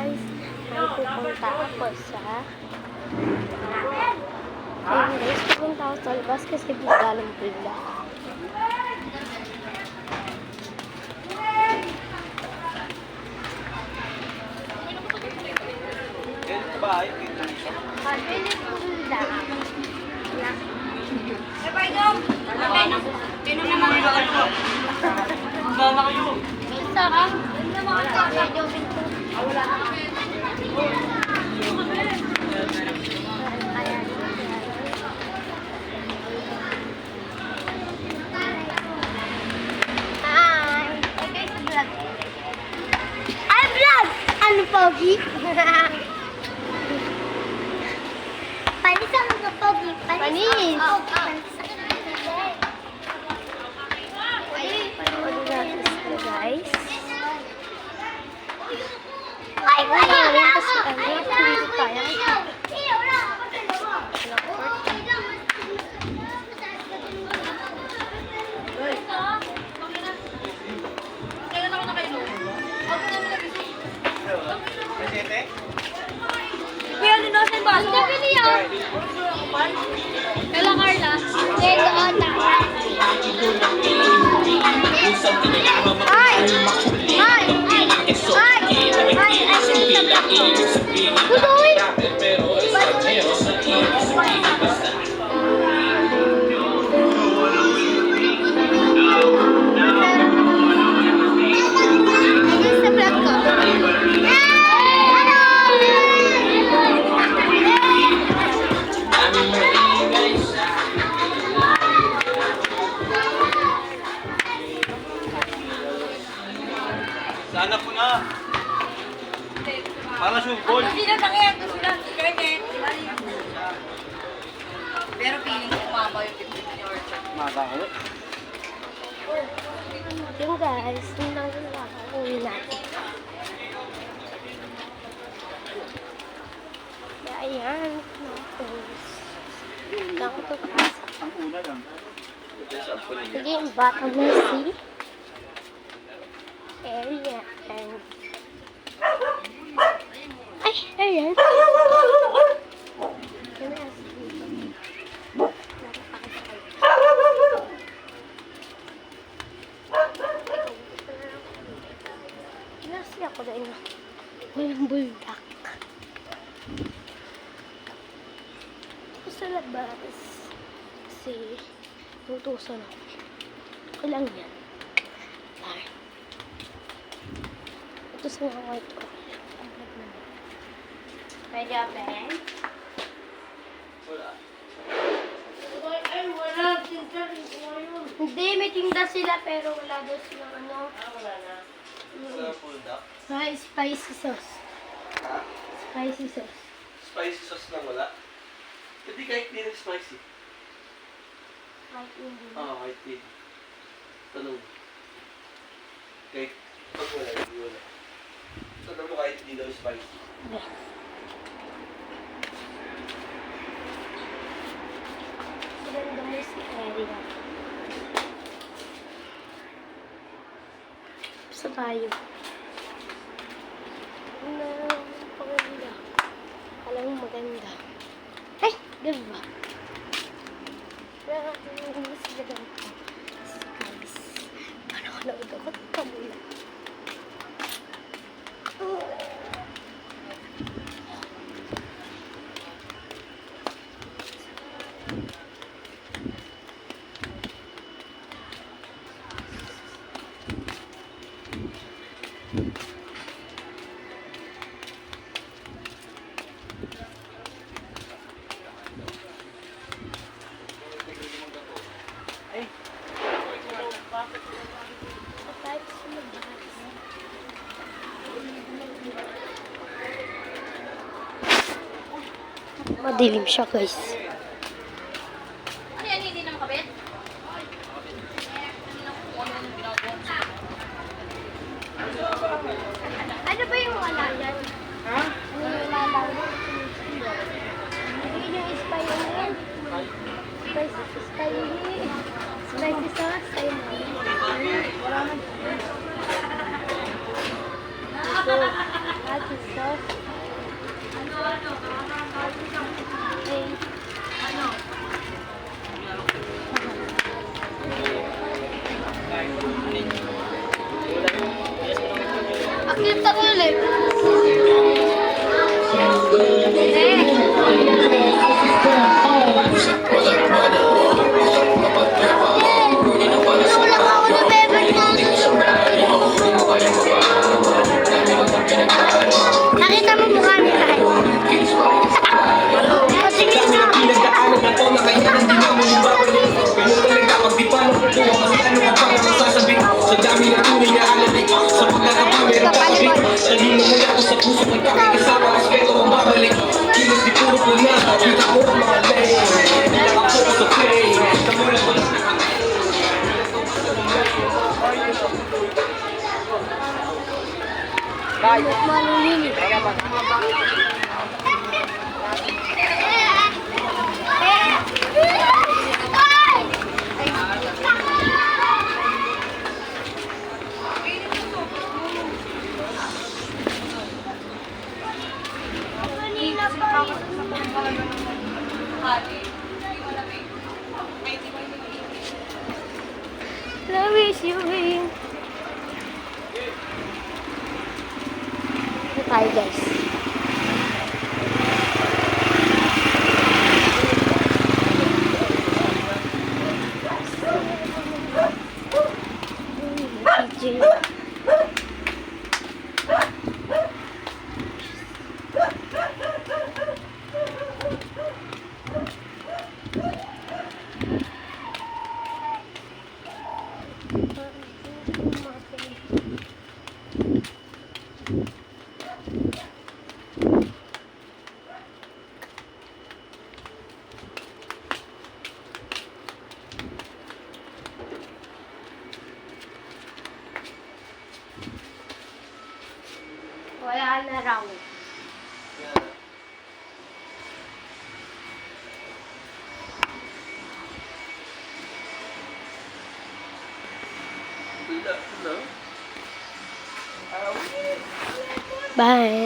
guys, ay pupunta ako sa ayun guys, pupunta ako sa labas kasi bigla ng bigla. Ano pogi? Panis ang mga pogi. Panis. Guys. Ay, Kaya ano na sa baso? Sabi niya. Kala Carla. Kaya doon na. Ay! Ay! Tuloy! Sa vlog ko. Sana po na. Para sugod. Sila tangiyan ko sila. Pero feeling ko mama yung 50 ni Orchard. Mabawal. Yung guys, nang uwi natin. Ayan, tapos lang ito guys. Ang una lang. Sige, yung bata mo si area and ay, ayan. Nasi ako dahil na walang buldak. Ako sa labas kasi tutusan ako. Okay lang yan. Bye. Tutusan ako ito. Pwede ba, Ben? Wala. Ay, wala. Hindi, may tinda sila pero wala daw silang ano. Wala na. Wala full duck. Ay, spicy sauce. Spicy sauce. Spicy sauce lang wala. Hindi kahit di rin spicy. Ay, hindi. Kahit di. Tanong. Kahit pag wala, hindi wala. Tanong mo kahit di daw spicy. Okay. Ganda mo si area. Sa tayo. Na, paganda. Alam mo maganda. Ay, ganda. Mas ganda. Guys, paano ko na ito? Kamula. Madilim siya guys. Ano yan, hindi naman kabit? Ano ba yung wala yan? Ha? Ano yung lalaw? Hindi yung spicy yan. Spicy sauce. Ayun. Wala na. Spicy sauce. Pakita ko ulit. Wala ka ako na bebe mo. Nakita mo mukha niya tayo. O, sige na. Pinagdaanan na to na kaya hindi na mo ibabalik. Ganun talaga pag di pa nakukuha kasi ano ka pang masasabi. Sa dami ng tunay na alabik. Sa pagkakapa meron ka kabik. Talino mula ko sa puso magkakasama. Respeto ang babalik. Kilos di puro po na. Kita ko ang mga lay. Pinaka-focus sa play. Kamula ko lang Malulinig. Love is you. Ito tayo guys. Wala na raw. na. Bye.